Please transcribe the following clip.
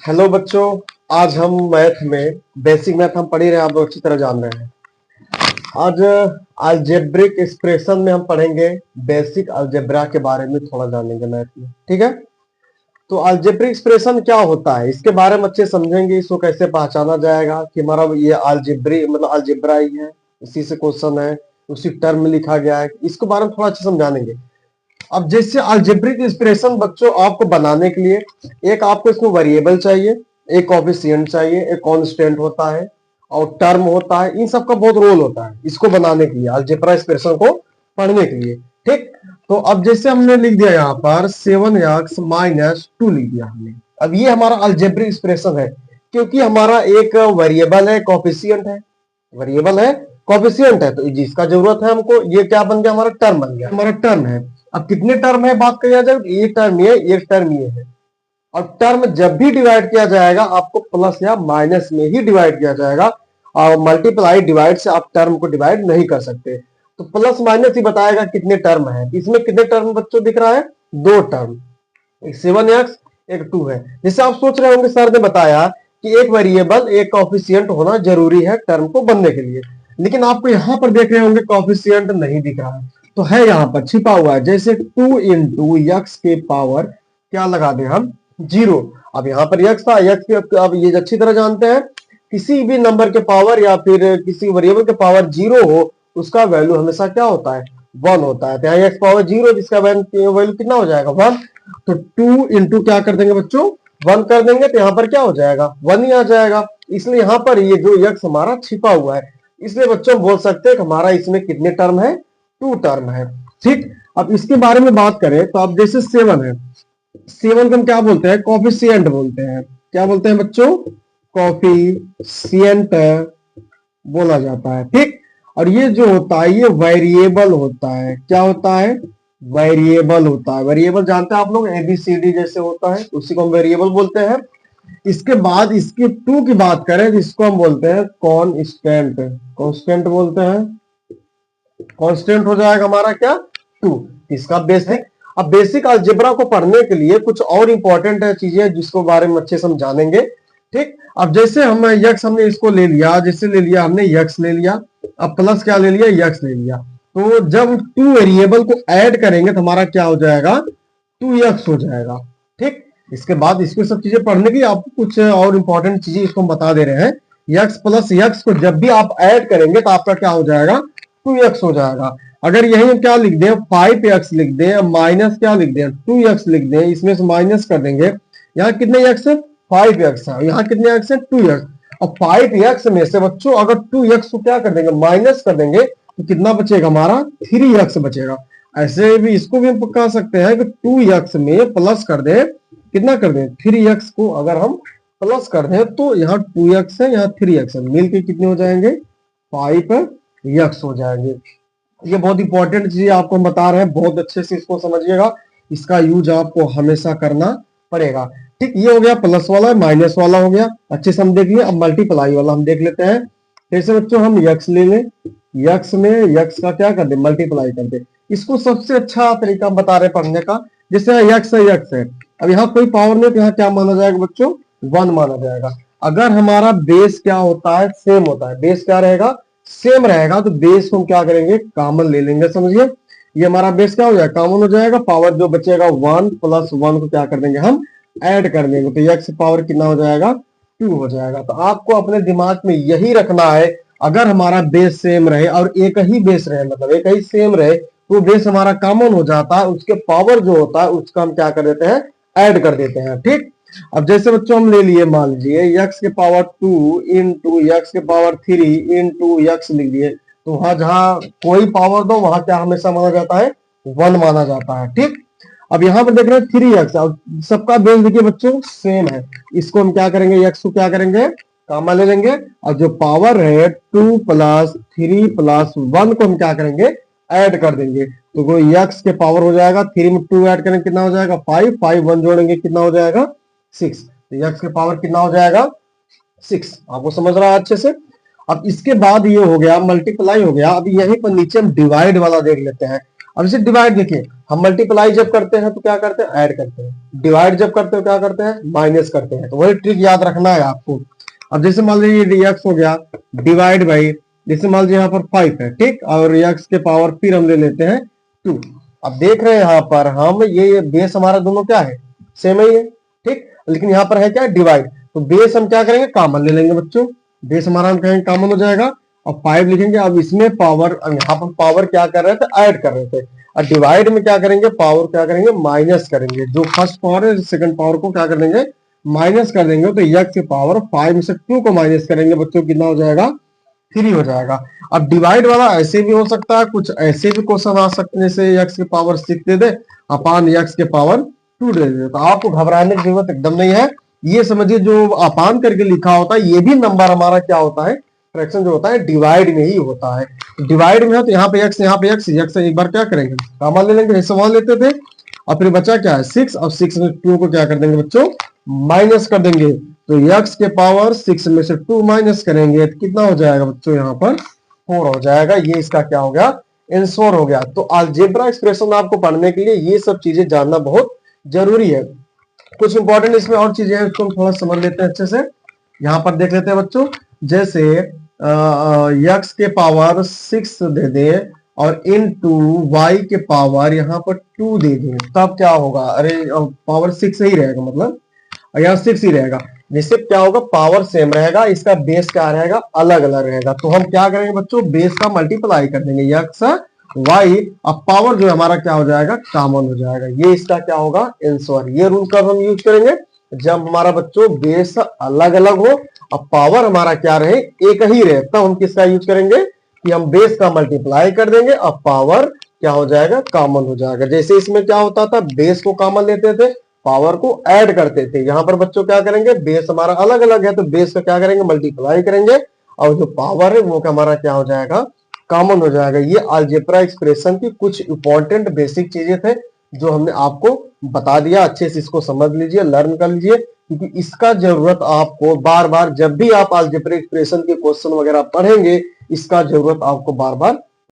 Hello बच्चों। आज हम मैथ में बेसिक मैथ हम पढ़ ही रहे हैं, आप लोग अच्छी तरह जान रहे हैं। आज अलजेब्रिक एक्सप्रेशन में हम पढ़ेंगे, बेसिक अलजेब्रा के बारे में थोड़ा जानेंगे मैथ में। ठीक है, तो अलजेब्रिक एक्सप्रेशन क्या होता है इसके बारे में अच्छे समझेंगे। इसको कैसे पहचाना जाएगा कि हमारा ये अलजेब्रिक मतलब अलजेब्रा ही है, इसी से क्वेश्चन है, उसी टर्म में लिखा गया है, इसके बारे में थोड़ा अच्छे समझानेंगे। अब जैसे अलजेब्रिक एक्सप्रेशन बच्चों आपको बनाने के लिए एक आपको इसमें वेरिएबल चाहिए, एक कोएफिशिएंट चाहिए, एक कांस्टेंट होता है और टर्म होता है। इन सब का बहुत रोल होता है इसको बनाने के लिए, अलजेब्रा एक्सप्रेशन को पढ़ने के लिए। ठीक, तो अब जैसे हमने लिख दिया यहाँ पर 7x-2 लिख दिया हमने। अब ये हमारा अलजेब्रिक एक्सप्रेशन है क्योंकि हमारा एक वेरिएबल है, कोएफिशिएंट है, वेरिएबल है, कोएफिशिएंट है, तो जिसका जरूरत है हमको, ये क्या बन गया, हमारा टर्म बन गया, हमारा टर्म है। अब कितने टर्म है बात किया जाए, ये टर्म ये, एक टर्म ये है। और टर्म जब भी डिवाइड किया जाएगा आपको प्लस या माइनस में ही डिवाइड किया जाएगा, और मल्टीप्लाई डिवाइड से आप टर्म को डिवाइड नहीं कर सकते। तो प्लस माइनस ही बताएगा कितने टर्म है। इसमें कितने टर्म बच्चों दिख रहा है, दो टर्म, एक 7x एक 2 है। जैसे आप सोच रहे होंगे सर ने बताया कि एक वेरिएबल एक कोएफिशिएंट होना जरूरी है टर्म को बनने के लिए, लेकिन आपको यहां पर देख रहे होंगे कोएफिशिएंट नहीं दिख रहा है, तो है यहाँ पर छिपा हुआ है। जैसे 2 इंटू यक्स के पावर क्या लगा दें हम, 0। अब यहाँ पर यक्स था, यक्स के अब ये अच्छी तरह जानते हैं किसी भी नंबर के पावर या फिर किसी वेरिएबल के पावर 0 हो उसका वैल्यू हमेशा क्या होता है, 1 होता है। तो यहाँ एक्स पावर 0 जिसका वैल्यू कितना हो जाएगा, 1। तो 2 इंटू क्या कर देंगे बच्चों, 1 कर देंगे, तो यहाँ पर क्या हो जाएगा, 1 ही आ जाएगा। इसलिए यहाँ पर ये जो यक्स हमारा छिपा हुआ है, इसलिए बच्चों बोल सकते हैं कि हमारा इसमें कितने टर्म है, 2 टर्म है। ठीक, अब इसके बारे में बात करें तो अब जैसे 7 है, 7 को हम क्या बोलते हैं, कोएफिशिएंट बोलते हैं। क्या बोलते हैं बच्चों, कोएफिशिएंट बोला जाता है। ठीक, और ये जो होता है ये वेरिएबल होता है। क्या होता है, वेरिएबल होता है। वेरिएबल जानते हैं आप लोग, एबीसीडी जैसे होता है, उसी को हम वेरिएबल बोलते हैं। इसके बाद इसके 2 की बात करें तो इसको हम बोलते हैं कांस्टेंट, कांस्टेंट बोलते हैं। कांस्टेंट हो जाएगा हमारा क्या, 2। इसका बेसिक, अब बेसिक अलजेब्रा को पढ़ने के लिए कुछ और इंपॉर्टेंट है चीजें जिसको बारे में अच्छे से हम जानेंगे। ठीक, अब जैसे हम यक्स हमने इसको ले लिया, जैसे ले लिया हमने यक्स ले लिया, अब प्लस क्या ले लिया, यक्स ले लिया। तो जब 2 वेरिएबल को ऐड करेंगे तो हमारा क्या हो जाएगा, 2x हो जाएगा। ठीक, इसके बाद इसको सब चीजें पढ़ने की आपको कुछ और इंपॉर्टेंट चीजें इसको हम बता दे रहे हैं। यक्स प्लस यक्स को जब भी आप ऐड करेंगे तो आपका क्या हो जाएगा, 2x हो जाएगा। अगर यही हम क्या लिख दें, 5x लिख दें, माइनस क्या लिख दें, 2x लिख दें, इसमें से माइनस कर देंगे, यहाँ कितने x है, 5x है, यहाँ कितने x है, 2x। अब 5x में से बच्चों अगर 2x को क्या कर देंगे, माइनस कर देंगे, तो कितना बचेगा हमारा, 3x बचेगा। ऐसे भी इसको भी हम कह सकते हैं कि 2x में प्लस कर दें, कितना कर दें, 3x को अगर हम प्लस कर दें तो यहाँ 2x है, यहाँ 3x है, मिलके कितने हो जाएंगे, 5x हो जाएंगे। ये बहुत इंपॉर्टेंट चीज आपको हम बता रहे हैं, बहुत अच्छे से इसको समझिएगा, इसका यूज आपको हमेशा करना पड़ेगा। ठीक, ये हो गया प्लस वाला, माइनस वाला हो गया, अच्छे से हम देख लिए। अब मल्टीप्लाई वाला हम देख लेते हैं। जैसे बच्चों हम यक्स ले लें, यक्स में यक्स का क्या कर दे, मल्टीप्लाई कर दे। इसको सबसे अच्छा तरीका हम बता रहे हैं पढ़ने का। जैसे यक्स है, यक्स है, अब यहाँ कोई पावर नहीं, तो यहाँ क्या माना जाएगा बच्चों, 1 माना जाएगा। अगर हमारा बेस क्या होता है, सेम होता है, बेस क्या रहेगा, सेम रहेगा, तो बेस को हम क्या करेंगे, कॉमन ले लेंगे। समझिए, ये हमारा बेस क्या हो जाएगा, कॉमन हो जाएगा। पावर जो बचेगा 1 प्लस 1 को क्या कर देंगे, हम ऐड कर देंगे, तो यक्स पावर कितना हो जाएगा, 2 हो जाएगा। तो आपको अपने दिमाग में यही रखना है, अगर हमारा बेस सेम रहे और एक ही बेस रहे, मतलब एक ही सेम रहे, तो बेस हमारा कॉमन हो जाता है, उसके पावर जो होता है उसका हम क्या कर देते हैं, ऐड कर देते हैं। ठीक, अब जैसे बच्चों हम ले लिए, मान लीजिए यक्स के पावर 2 इंटू यक्स के पावर 3 इंटू यक्स लिख दिए, तो वहां जहां कोई पावर दो वहां क्या हमेशा माना जाता है, 1 माना जाता है। ठीक, अब यहाँ पर देख रहे हैं 3x, और सबका बेस देखिए बच्चों सेम है, इसको हम क्या करेंगे, यक्स को क्या करेंगे, कामा ले लेंगे, और जो पावर है 2 प्लस 3 प्लस 1 को हम क्या करेंगे, ऐड कर देंगे, तो वो यक्स के पावर हो जाएगा, 3 में 2 ऐड करेंगे कितना हो जाएगा, 5, 5 1 जोड़ेंगे कितना हो जाएगा, 6। तो यक्स के पावर कितना हो जाएगा, 6। आपको समझ रहा है अच्छे से। अब इसके बाद ये हो गया, मल्टीप्लाई हो गया। अब यहीं पर नीचे हम डिवाइड वाला देख लेते हैं। अब इसे डिवाइड देखिए, हम मल्टीप्लाई जब करते हैं तो क्या करते हैं, ऐड करते हैं, डिवाइड जब करते हो क्या करते हैं, माइनस करते हैं। तो वही ट्रिक याद रखना है आपको। अब जैसे मान लीजिए dx हो गया डिवाइड बाई, जैसे मान लीजिए यहाँ पर 5 है, ठीक, और x के पावर फिर हम ले लेते हैं 2। अब देख रहे हैं यहाँ पर हम ये बेस हमारा दोनों क्या है, सेम ही है, ठीक, लेकिन यहाँ पर है क्या, डिवाइड। तो बेस हम क्या करेंगे, कॉमन ले लेंगे बच्चों, बेस हमारा हम कहेंगे कॉमन हो जाएगा और 5 लिखेंगे। अब इसमें पावर, यहाँ पर पावर क्या कर रहे थे, ऐड कर रहे थे, और डिवाइड में क्या करेंगे, पावर क्या करेंगे, माइनस करेंगे। जो फर्स्ट पावर है सेकंड पावर को क्या कर देंगे, माइनस कर देंगे। तो x की पावर 5 में से 2 को माइनस करेंगे बच्चों, कितना हो जाएगा, 3 हो जाएगा। अब डिवाइड वाला ऐसे भी हो सकता है, कुछ ऐसे भी क्वेश्चन आ सकते हैं, जैसे x की पावर 6 दे दे अपान x के पावर 2 दे दे। तो आपको घबराने की जरूरत एकदम नहीं है। ये समझिए जो अपान करके लिखा होता है, ये भी नंबर हमारा क्या होता है, फ्रैक्शन जो होता है डिवाइड में ही होता है। डिवाइड में है तो यहाँ पे x, यहाँ पे x एक बार क्या करेंगे, कॉमन ले लेंगे, जैसे वहां लेते थे। और फिर बचा क्या है 6, और 6 में 2 को क्या कर देंगे बच्चों, माइनस कर देंगे। तो x के पावर 6 में से 2 माइनस करेंगे तो कितना हो जाएगा बच्चों, यहाँ पर 4 हो जाएगा। ये इसका क्या हो गया, आंसर हो गया। तो अलजेब्रा एक्सप्रेशन आपको पढ़ने के लिए ये सब चीजें जानना बहुत जरूरी है। कुछ इंपॉर्टेंट इसमें और चीजें हैं, उसको हम थोड़ा समझ लेते हैं अच्छे से। यहाँ पर देख लेते हैं बच्चों, जैसे x के पावर 6 दे दे और इनटू y के पावर यहाँ पर 2 दे दें, तब क्या होगा, अरे पावर 6 ही रहेगा, मतलब यहाँ 6 ही रहेगा। जिससे क्या होगा, पावर सेम रहेगा, इसका बेस क्या रहेगा, अलग अलग रहेगा। तो हम क्या करेंगे बच्चों, बेस का मल्टीप्लाई कर देंगे x y, अब पावर जो हमारा क्या हो जाएगा, कॉमन हो जाएगा। ये इसका क्या होगा, आंसर। ये रूल कब हम यूज करेंगे, जब हमारा बच्चों बेस अलग अलग हो और पावर हमारा क्या रहे, एक ही रहे, तब हम किसका यूज करेंगे कि हम बेस का मल्टीप्लाई कर देंगे और पावर क्या हो जाएगा, कॉमन हो जाएगा। जैसे इसमें क्या होता था, बेस को कॉमन लेते थे, पावर को ऐड करते थे। यहाँ पर बच्चों क्या करेंगे, बेस हमारा अलग अलग है तो बेस का क्या करेंगे, मल्टीप्लाई करेंगे, और जो पावर है वो हमारा क्या हो जाएगा, कॉमन हो जाएगा। ये अलजेब्रा एक्सप्रेशन की कुछ इंपॉर्टेंट बेसिक चीजें थे जो हमने आपको बता दिया। अच्छे से इसको समझ लीजिए, लर्न कर लीजिए, क्योंकि इसका जरूरत आपको बार बार, जब भी आप अलजेब्रा एक्सप्रेशन के क्वेश्चन वगैरह पढ़ेंगे, इसका जरूरत आपको बार बार